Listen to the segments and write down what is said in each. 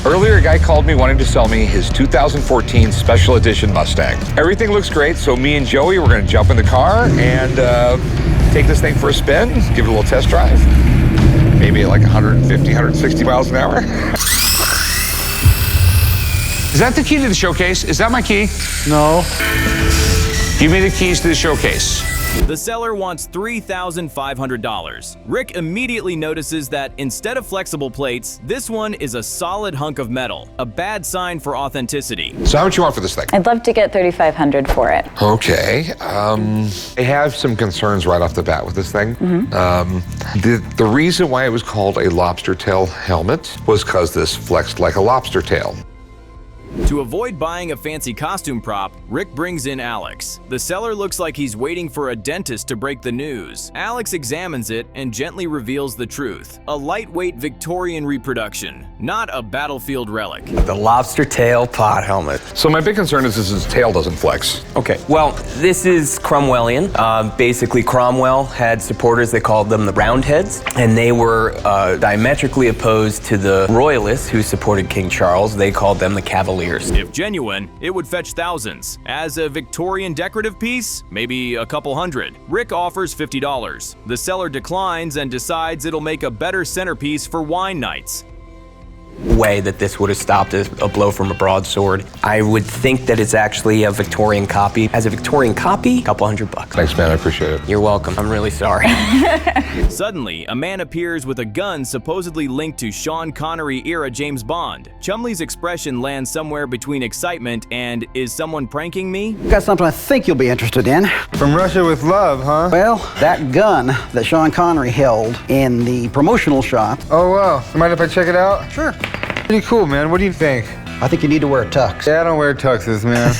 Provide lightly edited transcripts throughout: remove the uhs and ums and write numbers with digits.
Earlier, a guy called me wanting to sell me his 2014 Special Edition Mustang. Everything looks great, so me and Joey, we're gonna jump in the car and take this thing for a spin, give it a little test drive. Maybe at like 150, 160 miles an hour. Is that the key to the showcase? Is that my key? No. Give me the keys to the showcase. The seller wants $3,500. Rick immediately notices that instead of flexible plates, this one is a solid hunk of metal, a bad sign for authenticity. So how much you want for this thing? I'd love to get $3,500 for it. Okay. I have some concerns right off the bat with this thing. The reason why it was called a lobster tail helmet was because this flexed like a lobster tail. To avoid buying a fancy costume prop, Rick brings in Alex. The seller looks like he's waiting for a dentist to break the news. Alex examines it and gently reveals the truth. A lightweight Victorian reproduction, not a battlefield relic. The lobster tail pod helmet. So my big concern is his tail doesn't flex. Okay, well, this is Cromwellian. Basically, Cromwell had supporters, they called them the Roundheads, and they were diametrically opposed to the Royalists who supported King Charles. They called them the Cavaliers. If genuine, it would fetch thousands. As a Victorian decorative piece, maybe a couple hundred. Rick offers $50. The seller declines and decides it'll make a better centerpiece for wine nights. Way that this would have stopped a blow from a broadsword. I would think that it's actually a Victorian copy. As a Victorian copy, a couple $100. Thanks, man, I appreciate it. You're welcome. I'm really sorry. Suddenly, a man appears with a gun supposedly linked to Sean Connery-era James Bond. Chumley's expression lands somewhere between excitement and, is someone pranking me? Got something I think you'll be interested in. From Russia with Love, huh? Well, that gun that Sean Connery held in the promotional shot. Oh, wow. Mind if I check it out? Sure. Pretty cool, man. What do you think? I think you need to wear a tux. Yeah, I don't wear tuxes, man.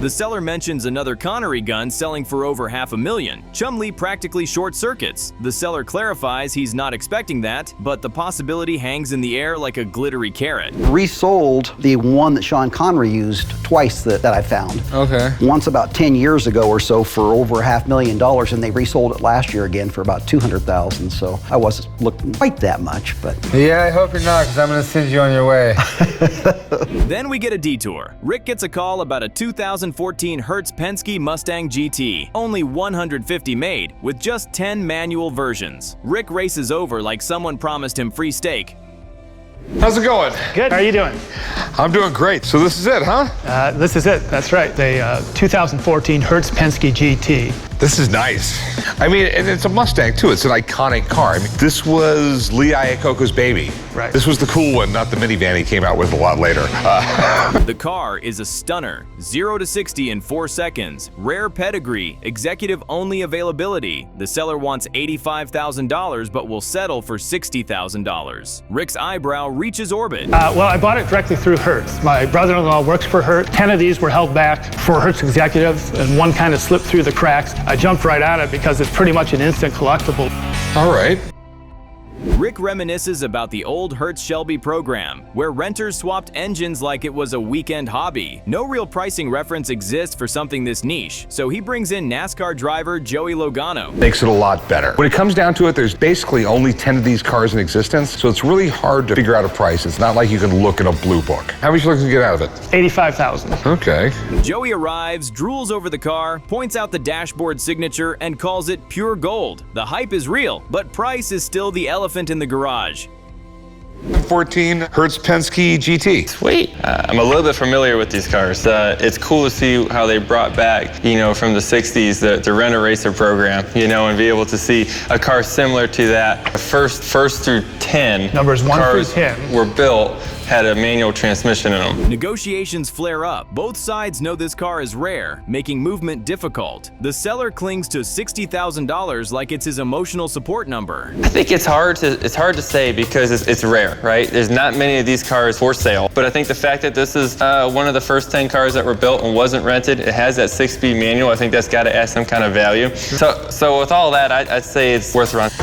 The seller mentions another Connery gun selling for over $500,000. Chumley practically short circuits. The seller clarifies he's not expecting that, but the possibility hangs in the air like a glittery carrot. Resold the one that Sean Connery used twice that I found. Okay. Once about 10 years ago or so for over $500,000, and they resold it last year again for about $200,000. So I wasn't looking quite that much, but. Yeah, I hope you're not, because I'm going to send you on your way. Then we get a detour. Rick gets a call about a 2014 Hertz Penske Mustang GT, only 150 made, with just 10 manual versions. Rick races over like someone promised him free steak. How's it going? Good, how are you doing? I'm doing great. So this is it, huh? This is it, that's right. The 2014 Hertz Penske GT. This is nice. I mean, and it's a Mustang too. It's an iconic car. I mean, this was Lee Iacocca's baby. Right. This was the cool one, not the minivan he came out with a lot later. The car is a stunner. 0 to 60 in 4 seconds. Rare pedigree. Executive only availability. The seller wants $85,000 but will settle for $60,000. Rick's eyebrow reaches orbit. Well, I bought it directly through Hertz. My brother-in-law works for Hertz. 10 of these were held back for Hertz executives, and one kind of slipped through the cracks. I jumped right at it because it's pretty much an instant collectible. All right. Rick reminisces about the old Hertz Shelby program, where renters swapped engines like it was a weekend hobby. No real pricing reference exists for something this niche, so he brings in NASCAR driver Joey Logano. Makes it a lot better. When it comes down to it, there's basically only 10 of these cars in existence, so it's really hard to figure out a price. It's not like you can look in a blue book. How much you looking to get out of it? $85,000. Okay. Joey arrives, drools over the car, points out the dashboard signature, and calls it pure gold. The hype is real, but price is still the elephant in the garage. 14 Hertz Penske GT. Sweet. I'm a little bit familiar with these cars. It's cool to see how they brought back, you know, from the 60s, the Rent-A-Racer program, you know, and be able to see a car similar to that. First through 10 Numbers 1 through 10 were built, had a manual transmission in them. Negotiations flare up. Both sides know this car is rare, making movement difficult. The seller clings to $60,000 like it's his emotional support number. I think it's hard to say because it's rare, right? There's not many of these cars for sale, but I think the fact that this is one of the first 10 cars that were built and wasn't rented, it has that 6-speed manual, I think that's got to add some kind of value. So with all that, I'd say it's worth running.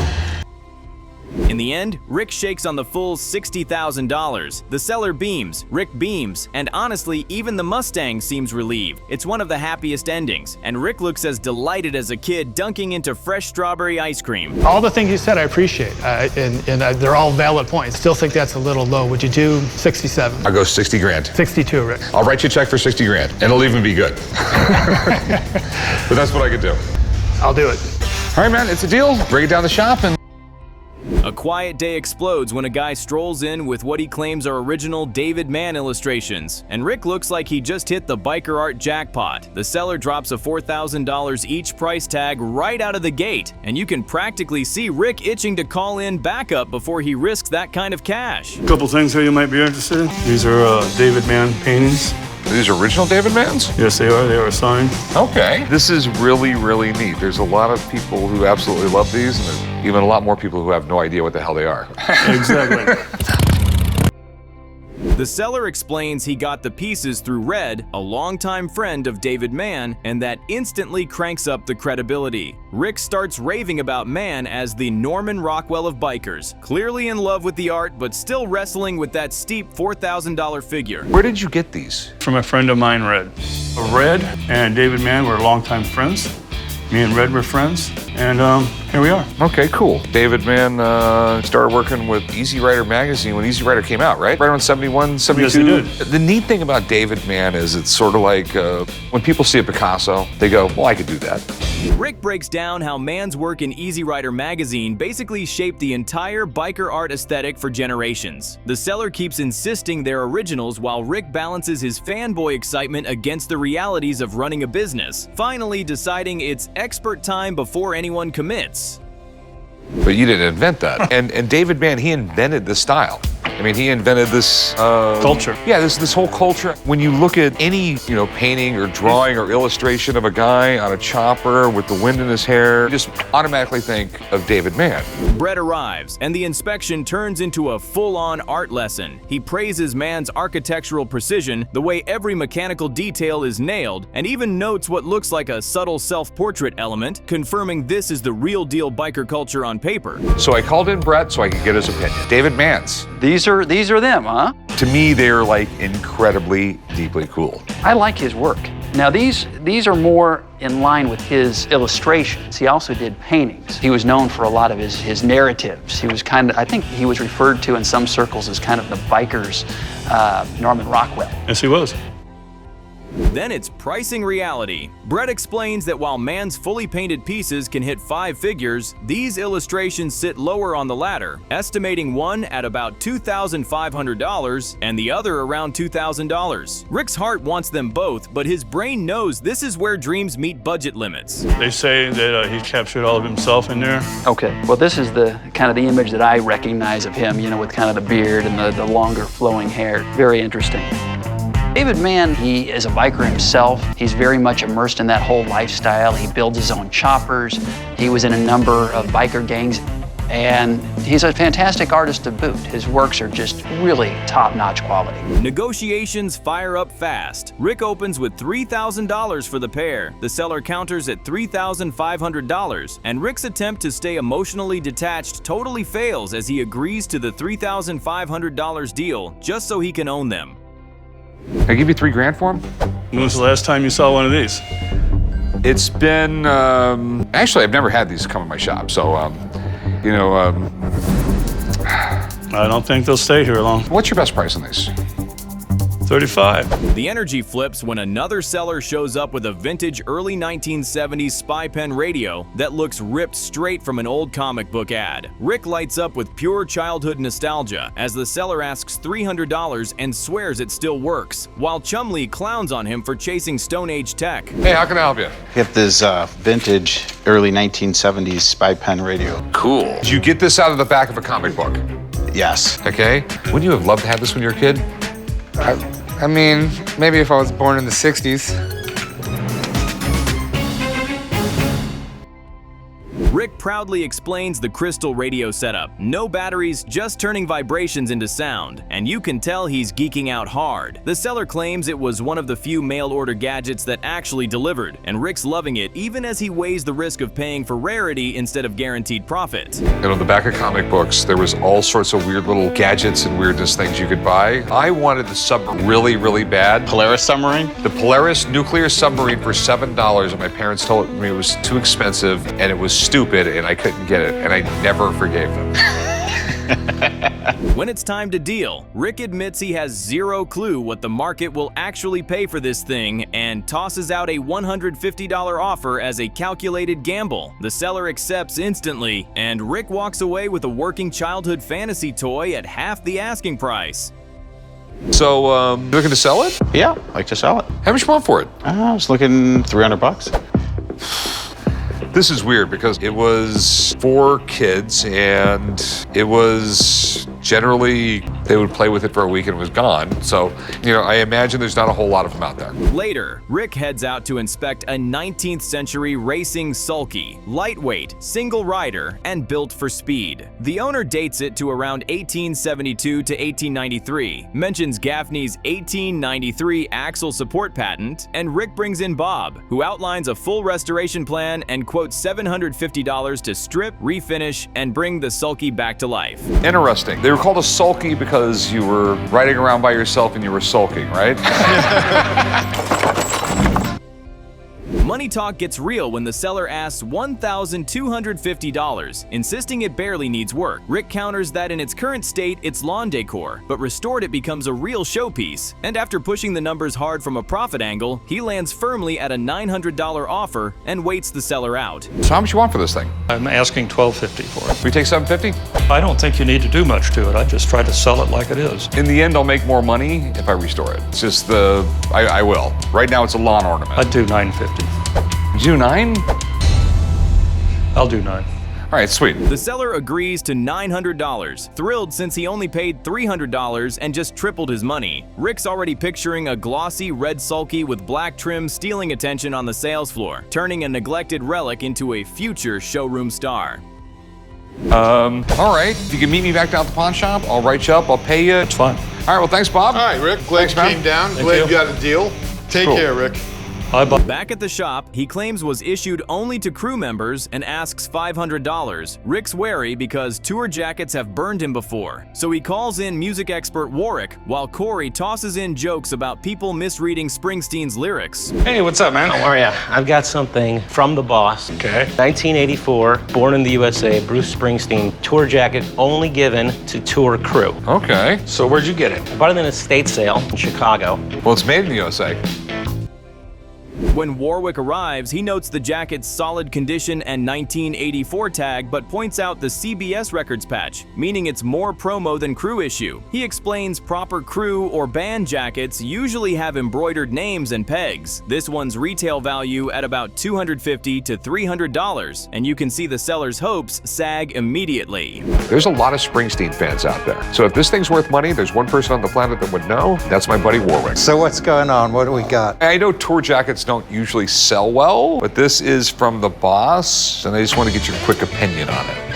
In the end, Rick shakes on the full $60,000. The seller beams, Rick beams, and honestly, even the Mustang seems relieved. It's one of the happiest endings, and Rick looks as delighted as a kid dunking into fresh strawberry ice cream. All the things you said I appreciate, and they're all valid points. Still think that's a little low. Would you do 67? I'll go 60 grand. 62, Rick. I'll write you a check for 60 grand, and it'll even be good. But that's what I could do. I'll do it. All right, man, it's a deal. Bring it down the shop and... A quiet day explodes when a guy strolls in with what he claims are original David Mann illustrations, and Rick looks like he just hit the biker art jackpot. The seller drops a $4,000 each price tag right out of the gate, and you can practically see Rick itching to call in backup before he risks that kind of cash. A couple things here you might be interested in. These are David Mann paintings. Are these original David Manns? Yes, they are. They are signed. Okay. This is really, really neat. There's a lot of people who absolutely love these, and there's even a lot more people who have no idea what the hell they are. Exactly. The seller explains he got the pieces through Red, a longtime friend of David Mann, and that instantly cranks up the credibility. Rick starts raving about Mann as the Norman Rockwell of bikers, clearly in love with the art but still wrestling with that steep $4,000 figure. Where did you get these? From a friend of mine, Red. Red and David Mann were longtime friends. Me and Red were friends, and here we are. Okay, cool. David Mann started working with Easy Rider magazine when Easy Rider came out, right? Right around 71, 72? Yes, he did. The neat thing about David Mann is it's sort of like when people see a Picasso, they go, well, I could do that. Rick breaks down how Mann's work in Easy Rider magazine basically shaped the entire biker art aesthetic for generations. The seller keeps insisting they're originals while Rick balances his fanboy excitement against the realities of running a business, finally deciding it's expert time before anyone commits. But you didn't invent that. And David Mann, he invented this style. I mean, he invented this Culture. Yeah, this whole culture. When you look at any, painting or drawing or illustration of a guy on a chopper with the wind in his hair, you just automatically think of David Mann. Brett arrives, and the inspection turns into a full-on art lesson. He praises Mann's architectural precision, the way every mechanical detail is nailed, and even notes what looks like a subtle self-portrait element, confirming this is the real deal biker culture on paper. So I called in Brett so I could get his opinion. David Mann's. These are them, huh? To me, they're like incredibly, deeply cool. I like his work. Now these are more in line with his illustrations. He also did paintings. He was known for a lot of his narratives. He was I think he was referred to in some circles as kind of the biker's Norman Rockwell. Yes, he was. Then it's pricing reality. Brett explains that while Mann's fully painted pieces can hit 5 figures, these illustrations sit lower on the ladder, estimating one at about $2,500 and the other around $2,000. Rick's heart wants them both, but his brain knows this is where dreams meet budget limits. They say that he captured all of himself in there. Okay, well this is the kind of the image that I recognize of him, with kind of the beard and the longer flowing hair. Very interesting. David Mann, he is a biker himself. He's very much immersed in that whole lifestyle. He builds his own choppers. He was in a number of biker gangs, and he's a fantastic artist to boot. His works are just really top-notch quality. Negotiations fire up fast. Rick opens with $3,000 for the pair. The seller counters at $3,500, and Rick's attempt to stay emotionally detached totally fails as he agrees to the $3,500 deal just so he can own them. Can I give you $3 grand for them? When was the last time you saw one of these? It's been, actually, I've never had these come in my shop, so, I don't think they'll stay here long. what's your best price on these? 35. The energy flips when another seller shows up with a vintage early 1970s spy pen radio that looks ripped straight from an old comic book ad. Rick lights up with pure childhood nostalgia as the seller asks $300 and swears it still works, while Chumley clowns on him for chasing Stone Age tech. Hey, how can I help you? Get this vintage early 1970s spy pen radio. Cool. Did you get this out of the back of a comic book? Yes. Okay. Wouldn't you have loved to have this when you were a kid? I mean, maybe if I was born in the 60s. Rick proudly explains the crystal radio setup. No batteries, just turning vibrations into sound. And you can tell he's geeking out hard. The seller claims it was one of the few mail-order gadgets that actually delivered, and Rick's loving it even as he weighs the risk of paying for rarity instead of guaranteed profit. And on the back of comic books, there was all sorts of weird little gadgets and weirdness things you could buy. I wanted the submarine really, really bad. Polaris submarine? The Polaris nuclear submarine for $7, and my parents told me it was too expensive and it was stupid and I couldn't get it, and I never forgave them. When it's time to deal, Rick admits he has zero clue what the market will actually pay for this thing and tosses out a $150 offer as a calculated gamble. The seller accepts instantly, and Rick walks away with a working childhood fantasy toy at half the asking price. So, you looking to sell it? Yeah, I'd like to sell it. How much you want for it? I was looking $300. This is weird because it was for kids and it was generally, they would play with it for a week and it was gone. So, you know, I imagine there's not a whole lot of them out there. Later, Rick heads out to inspect a 19th century racing sulky, lightweight, single rider, and built for speed. The owner dates it to around 1872 to 1893, mentions Gaffney's 1893 axle support patent, and Rick brings in Bob, who outlines a full restoration plan and quotes $750 to strip, refinish, and bring the sulky back to life. Interesting. They were called a sulky because you were riding around by yourself and you were sulking, right? Money talk gets real when the seller asks $1,250, insisting it barely needs work. Rick counters that in its current state, it's lawn decor, but restored it becomes a real showpiece. And after pushing the numbers hard from a profit angle, he lands firmly at a $900 offer and waits the seller out. So how much you want for this thing? I'm asking $1,250 for it. We take $750? I don't think you need to do much to it. I just try to sell it like it is. In the end, I'll make more money if I restore it. It's just I will. Right now, it's a lawn ornament. I'd do $950. You do 9? I'll do 9. All right, sweet. The seller agrees to $900, thrilled since he only paid $300 and just tripled his money. Rick's already picturing a glossy red sulky with black trim stealing attention on the sales floor, turning a neglected relic into a future showroom star. All right, if you can meet me back down at the pawn shop, I'll write you up, I'll pay you. It's fine. All right, well, thanks, Bob. All right, Rick, glad you came down. Thank Glad you. you got a deal. Take care, Rick. Back at the shop, he claims was issued only to crew members and asks $500. Rick's wary because tour jackets have burned him before, so he calls in music expert Warwick while Corey tosses in jokes about people misreading Springsteen's lyrics. Hey, what's up, man? How are ya? I've got something from the boss. Okay. 1984, born in the USA, Bruce Springsteen, tour jacket only given to tour crew. Okay. So where'd you get it? I bought it in an estate sale in Chicago. Well, it's made in the USA. When Warwick arrives, he notes the jacket's solid condition and 1984 tag, but points out the CBS records patch, meaning it's more promo than crew issue. He explains proper crew or band jackets usually have embroidered names and pegs. This one's retail value at about $250 to $300, and you can see the seller's hopes sag immediately. There's a lot of Springsteen fans out there. So if this thing's worth money, there's one person on the planet that would know. That's my buddy Warwick. So what's going on? What do we got? I know tour jackets don't usually sell well, but this is from the boss, and I just want to get your quick opinion on it.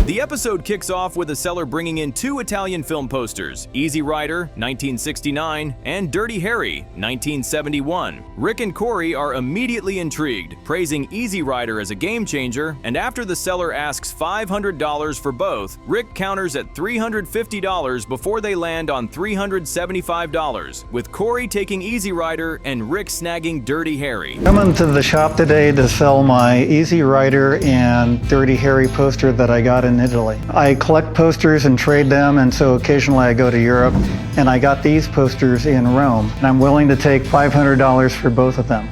The episode kicks off with a seller bringing in 2 Italian film posters, Easy Rider, 1969, and Dirty Harry, 1971. Rick and Corey are immediately intrigued, praising Easy Rider as a game changer, and after the seller asks $500 for both, Rick counters at $350 before they land on $375, with Corey taking Easy Rider and Rick snagging Dirty Harry. Coming to the shop today to sell my Easy Rider and Dirty Harry poster that I got in Italy. I collect posters and trade them, and so occasionally I go to Europe, and I got these posters in Rome, and I'm willing to take $500 for both of them.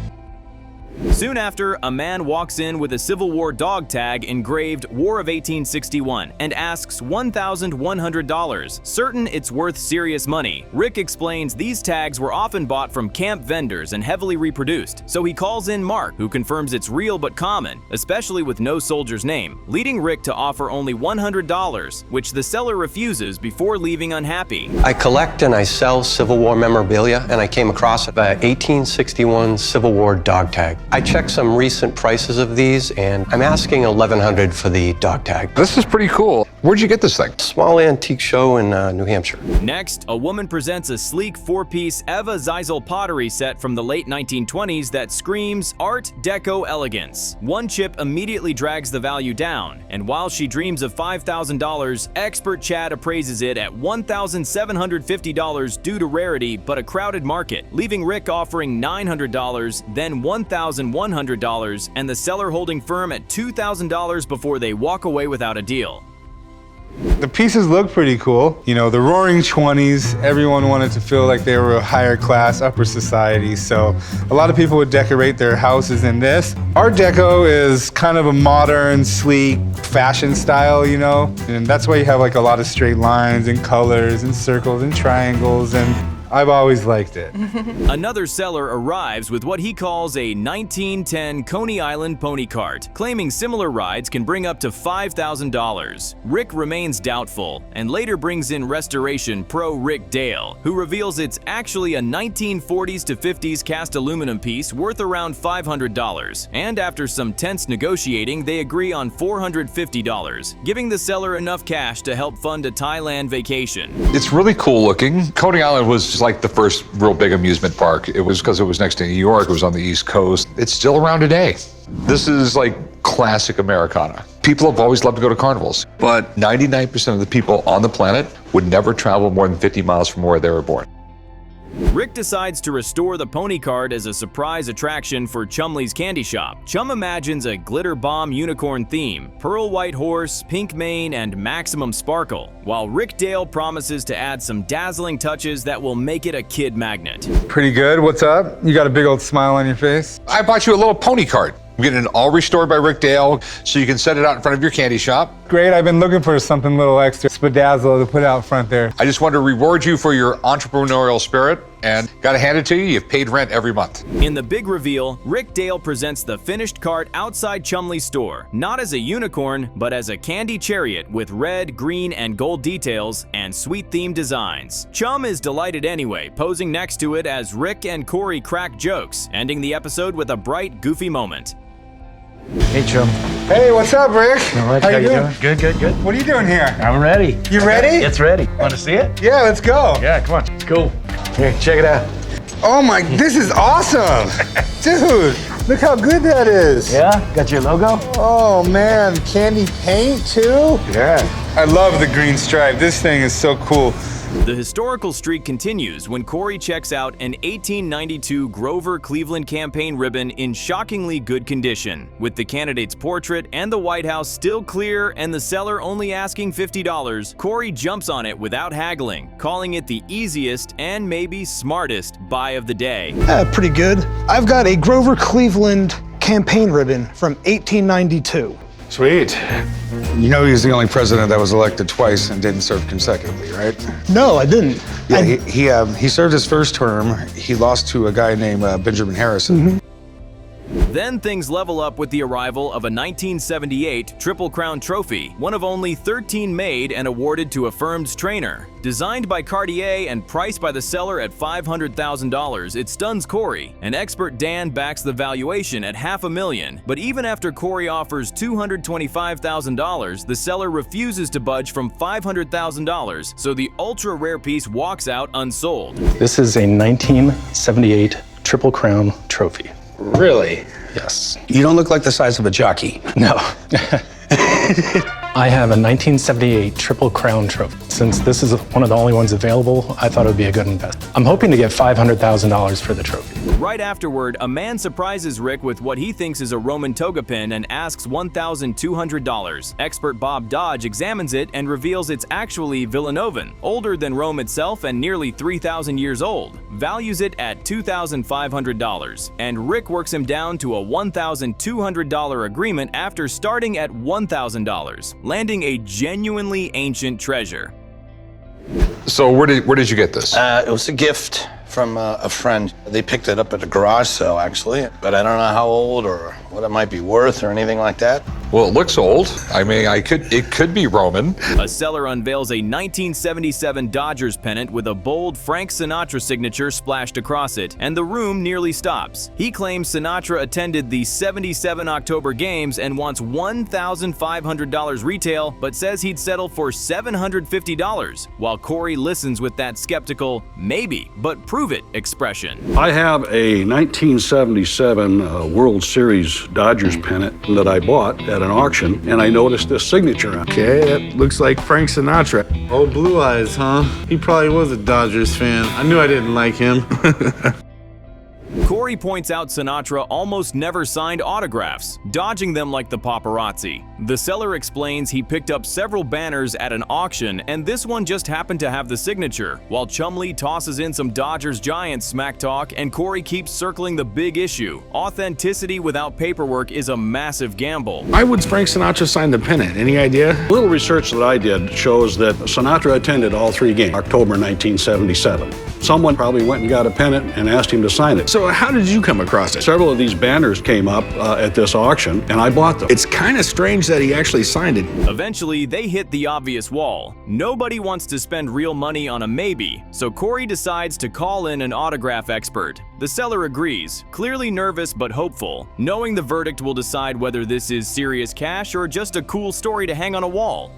Soon after, a man walks in with a Civil War dog tag engraved War of 1861 and asks $1,100, certain it's worth serious money. Rick explains these tags were often bought from camp vendors and heavily reproduced, so he calls in Mark, who confirms it's real but common, especially with no soldier's name, leading Rick to offer only $100, which the seller refuses before leaving unhappy. I collect and I sell Civil War memorabilia, and I came across the 1861 Civil War dog tag. I checked some recent prices of these, and I'm asking $1,100 for the dog tag. This is pretty cool. Where'd you get this thing? Small antique show in New Hampshire. Next, a woman presents a sleek 4-piece Eva Zeisel Pottery set from the late 1920s that screams Art Deco elegance. One chip immediately drags the value down, and while she dreams of $5,000, expert Chad appraises it at $1,750 due to rarity but a crowded market, leaving Rick offering $900, then $1,100, and the seller holding firm at $2,000 before they walk away without a deal. The pieces look pretty cool. You know, the roaring 20s, everyone wanted to feel like they were a higher class, upper society, so a lot of people would decorate their houses in this. Art Deco is kind of a modern, sleek fashion style, you know, and that's why you have like a lot of straight lines and colors and circles and triangles, and I've always liked it. Another seller arrives with what he calls a 1910 Coney Island pony cart, claiming similar rides can bring up to $5,000. Rick remains doubtful and later brings in restoration pro Rick Dale, who reveals it's actually a 1940s to 50s cast aluminum piece worth around $500. And after some tense negotiating, they agree on $450, giving the seller enough cash to help fund a Thailand vacation. It's really cool looking. Coney Island was just like the first real big amusement park. It was because it was next to New York, it was on the East Coast. It's still around today. This is like classic Americana. People have always loved to go to carnivals, but 99% of the people on the planet would never travel more than 50 miles from where they were born. Rick decides to restore the pony cart as a surprise attraction for Chumley's candy shop. Chum imagines a glitter bomb unicorn theme, pearl white horse, pink mane, and maximum sparkle, while Rick Dale promises to add some dazzling touches that will make it a kid magnet. Pretty good, what's up? You got a big old smile on your face? I bought you a little pony cart. I'm getting it all restored by Rick Dale, so you can set it out in front of your candy shop. Great, I've been looking for something a little extra spadazzle to put out front there. I just wanted to reward you for your entrepreneurial spirit, and gotta hand it to you, you've paid rent every month. In the big reveal, Rick Dale presents the finished cart outside Chumley's store, not as a unicorn, but as a candy chariot with red, green, and gold details and sweet themed designs. Chum is delighted anyway, posing next to it as Rick and Corey crack jokes, ending the episode with a bright, goofy moment. Hey, Chum. Hey, what's up, Rick? All right, how you doing? Good, good, good. What are you doing here? I'm ready. You ready? It's ready. Want to see it? Yeah, let's go. Yeah, come on. It's cool. Here, check it out. Oh my, this is awesome. Dude, look how good that is. Yeah, got your logo? Oh man, candy paint too? Yeah. I love the green stripe. This thing is so cool. The historical streak continues when Corey checks out an 1892 Grover Cleveland campaign ribbon in shockingly good condition, with the candidate's portrait and the White House still clear and the seller only asking $50. Corey jumps on it without haggling, calling it the easiest and maybe smartest buy of the day. Pretty good. I've got a Grover Cleveland campaign ribbon from 1892. Sweet. You know he's the only president that was elected twice and didn't serve consecutively, right? No, I didn't. Yeah, he served his first term. He lost to a guy named Benjamin Harrison. Then things level up with the arrival of a 1978 Triple Crown Trophy, one of only 13 made and awarded to a firm's trainer. Designed by Cartier and priced by the seller at $500,000, it stuns Corey, and expert Dan backs the valuation at $500,000. But even after Corey offers $225,000, the seller refuses to budge from $500,000, so the ultra-rare piece walks out unsold. This is a 1978 Triple Crown Trophy. Really? Yes. You don't look like the size of a jockey. No. I have a 1978 Triple Crown Trophy. Since this is one of the only ones available, I thought it would be a good investment. I'm hoping to get $500,000 for the trophy. Right afterward, a man surprises Rick with what he thinks is a Roman toga pin and asks $1,200. Expert Bob Dodge examines it and reveals it's actually Villanovan, older than Rome itself and nearly 3,000 years old, values it at $2,500, and Rick works him down to a $1,200 agreement after starting at $1,000, landing a genuinely ancient treasure. So where did you get this? It was a gift from a friend. They picked it up at a garage sale, actually, but I don't know how old or what it might be worth or anything like that. Well, it looks old. I mean, it could be Roman. A seller unveils a 1977 Dodgers pennant with a bold Frank Sinatra signature splashed across it, and the room nearly stops. He claims Sinatra attended the '77 October games and wants $1,500 retail, but says he'd settle for $750, while Corey listens with that skeptical, maybe, but prove it expression. I have a 1977 World Series Dodgers pennant that I bought at an auction, and I noticed this signature on it. Okay, that looks like Frank Sinatra. Oh, Blue Eyes, huh? He probably was a Dodgers fan. I knew I didn't like him. Corey points out Sinatra almost never signed autographs, dodging them like the paparazzi. The seller explains he picked up several banners at an auction, and this one just happened to have the signature, while Chumley tosses in some Dodgers Giants smack talk, and Corey keeps circling the big issue. Authenticity without paperwork is a massive gamble. Why would Frank Sinatra sign the pennant? Any idea? A little research that I did shows that Sinatra attended all 3 games, October 1977. Someone probably went and got a pennant and asked him to sign it. So how did you come across it? Several of these banners came up at this auction, and I bought them. It's kind of strange that he actually signed it. Eventually, they hit the obvious wall. Nobody wants to spend real money on a maybe, so Corey decides to call in an autograph expert. The seller agrees, clearly nervous but hopeful, knowing the verdict will decide whether this is serious cash or just a cool story to hang on a wall.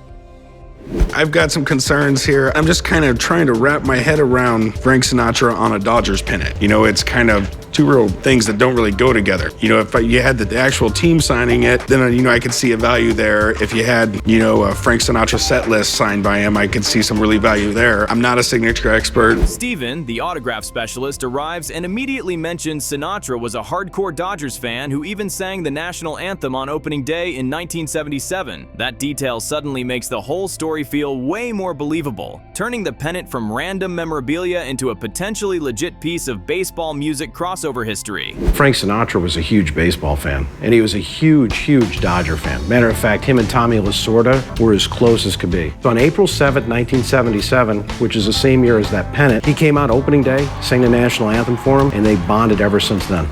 I've got some concerns here. I'm just kind of trying to wrap my head around Frank Sinatra on a Dodgers pennant. You know, it's kind of two real things that don't really go together. You know, if you had the actual team signing it, then, you know, I could see a value there. If you had, you know, a Frank Sinatra set list signed by him, I could see some really value there. I'm not a signature expert. Steven, the autograph specialist, arrives and immediately mentions Sinatra was a hardcore Dodgers fan who even sang the national anthem on opening day in 1977. That detail suddenly makes the whole story feel way more believable, turning the pennant from random memorabilia into a potentially legit piece of baseball music crossover history. Frank Sinatra was a huge baseball fan, and he was a huge Dodger fan. Matter of fact, him and Tommy Lasorda were as close as could be. So on April 7th, 1977, which is the same year as that pennant, he came out opening day, sang the national anthem for him, and they bonded ever since then.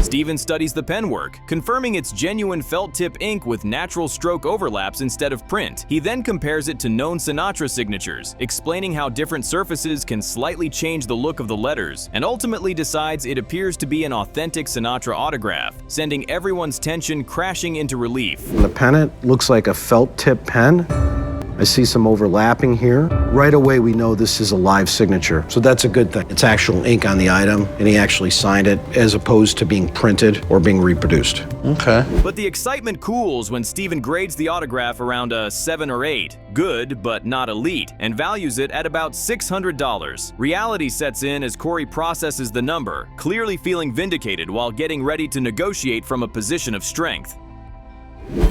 Steven studies the pen work, confirming it's genuine felt tip ink with natural stroke overlaps instead of print. He then compares it to known Sinatra signatures, explaining how different surfaces can slightly change the look of the letters, and ultimately decides it appears to be an authentic Sinatra autograph, sending everyone's tension crashing into relief. The pennant looks like a felt tip pen. I see some overlapping here. Right away, we know this is a live signature, so that's a good thing. It's actual ink on the item, and he actually signed it as opposed to being printed or being reproduced. Okay. But the excitement cools when Steven grades the autograph around a 7 or 8, good but not elite, and values it at about $600. Reality sets in as Corey processes the number, clearly feeling vindicated while getting ready to negotiate from a position of strength.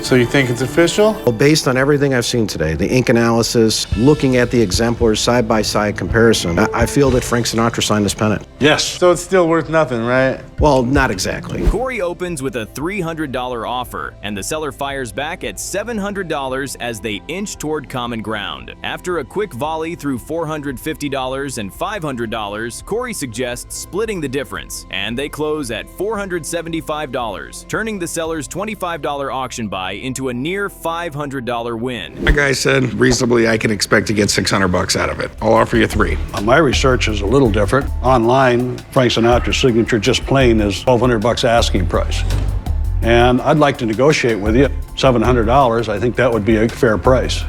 So you think it's official? Well, based on everything I've seen today, the ink analysis, looking at the exemplars side-by-side comparison, I feel that Frank Sinatra signed this pennant. Yes. So it's still worth nothing, right? Well, not exactly. Corey opens with a $300 offer, and the seller fires back at $700 as they inch toward common ground. After a quick volley through $450 and $500, Corey suggests splitting the difference, and they close at $475, turning the seller's $25 auction buy into a near $500 win. My guy said, reasonably, I can expect to get $600 out of it. I'll offer you 3. My research is a little different. Online, Frank Sinatra's signature just plain is $1,200 asking price. And I'd like to negotiate with you. $700, I think that would be a fair price.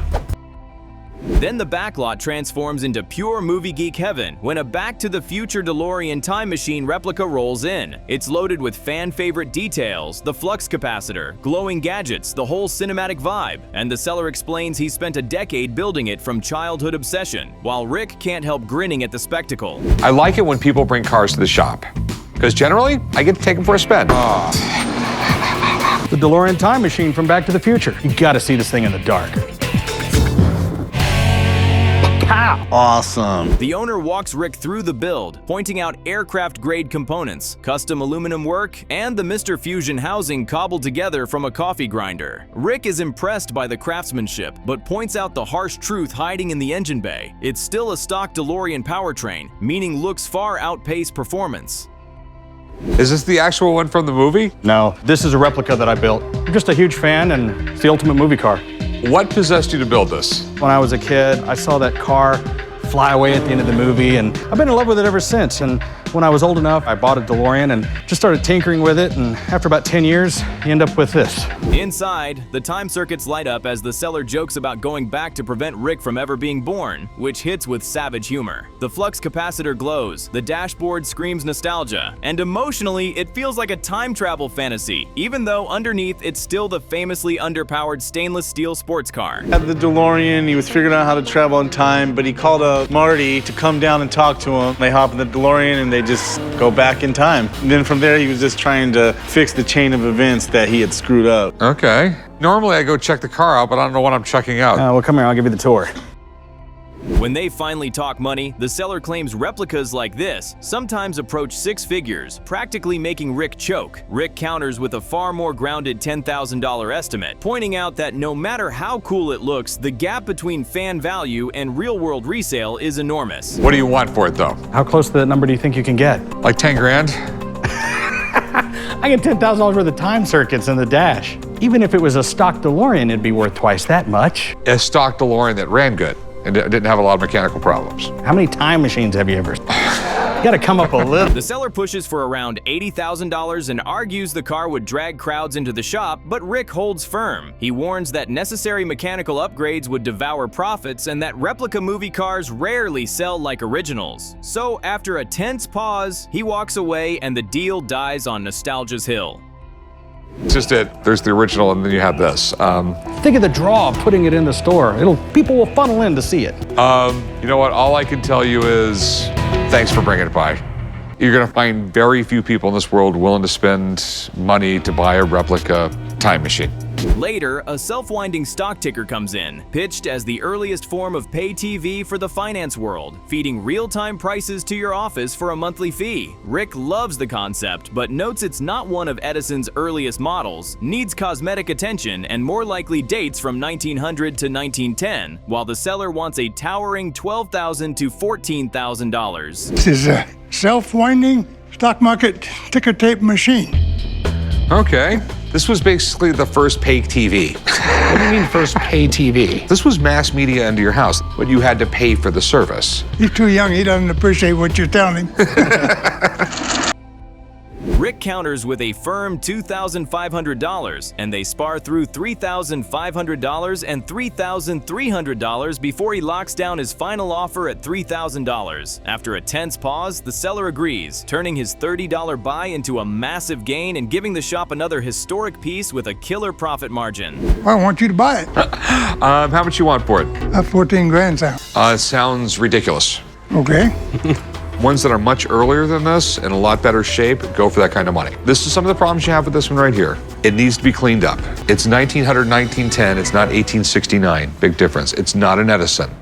Then the backlot transforms into pure movie geek heaven when a Back to the Future DeLorean time machine replica rolls in. It's loaded with fan-favorite details, the flux capacitor, glowing gadgets, the whole cinematic vibe, and the seller explains he spent a decade building it from childhood obsession, while Rick can't help grinning at the spectacle. I like it when people bring cars to the shop, because generally, I get to take them for a spin. The DeLorean time machine from Back to the Future. You gotta see this thing in the dark. Awesome. The owner walks Rick through the build, pointing out aircraft-grade components, custom aluminum work, and the Mr. Fusion housing cobbled together from a coffee grinder. Rick is impressed by the craftsmanship, but points out the harsh truth hiding in the engine bay. It's still a stock DeLorean powertrain, meaning looks far outpace performance. Is this the actual one from the movie? No, this is a replica that I built. I'm just a huge fan, and it's the ultimate movie car. What possessed you to build this? When I was a kid, I saw that car fly away at the end of the movie, and I've been in love with it ever since. And when I was old enough, I bought a DeLorean and just started tinkering with it, and after about 10 years, you end up with this. Inside, the time circuits light up as the seller jokes about going back to prevent Rick from ever being born, which hits with savage humor. The flux capacitor glows, the dashboard screams nostalgia, and emotionally, it feels like a time travel fantasy, even though underneath it's still the famously underpowered stainless steel sports car. At the DeLorean, he was figuring out how to travel in time, but he called up Marty to come down and talk to him. They hop in the DeLorean and they just go back in time. And then from there, he was just trying to fix the chain of events that he had screwed up. Okay. Normally I go check the car out, but I don't know what I'm checking out. Well, come here, I'll give you the tour. When they finally talk money, the seller claims replicas like this sometimes approach 6 figures, practically making Rick choke. Rick counters with a far more grounded $10,000 estimate, pointing out that no matter how cool it looks, the gap between fan value and real-world resale is enormous. What do you want for it, though? How close to that number do you think you can get? Like 10 grand? I get $10,000 worth of time circuits in the dash. Even if it was a stock DeLorean, it'd be worth twice that much. A stock DeLorean that ran good and didn't have a lot of mechanical problems. How many time machines have you ever? You gotta come up a little. The seller pushes for around $80,000 and argues the car would drag crowds into the shop, but Rick holds firm. He warns that necessary mechanical upgrades would devour profits and that replica movie cars rarely sell like originals. So after a tense pause, he walks away and the deal dies on nostalgia's hill. It's just it. There's the original and then you have this. Think of the draw of putting it in the store. People will funnel in to see it. You know what? All I can tell you is thanks for bringing it by. You're gonna find very few people in this world willing to spend money to buy a replica time machine. Later, a self-winding stock ticker comes in, pitched as the earliest form of pay TV for the finance world, feeding real-time prices to your office for a monthly fee. Rick loves the concept, but notes it's not one of Edison's earliest models, needs cosmetic attention, and more likely dates from 1900 to 1910, while the seller wants a towering $12,000 to $14,000. This is a self-winding stock market ticker tape machine. Okay. This was basically the first pay TV. What do you mean first pay TV? This was mass media into your house, but you had to pay for the service. He's too young, he doesn't appreciate what you're telling him. Rick counters with a firm $2,500, and they spar through $3,500 and $3,300 before he locks down his final offer at $3,000. After a tense pause, the seller agrees, turning his $30 buy into a massive gain and giving the shop another historic piece with a killer profit margin. I want you to buy it. How much you want for it? 14 grand sounds. Sounds ridiculous. Okay. Ones that are much earlier than this and a lot better shape, go for that kind of money. This is some of the problems you have with this one right here. It needs to be cleaned up. It's 1900, 1910, it's not 1869. Big difference. It's not an Edison.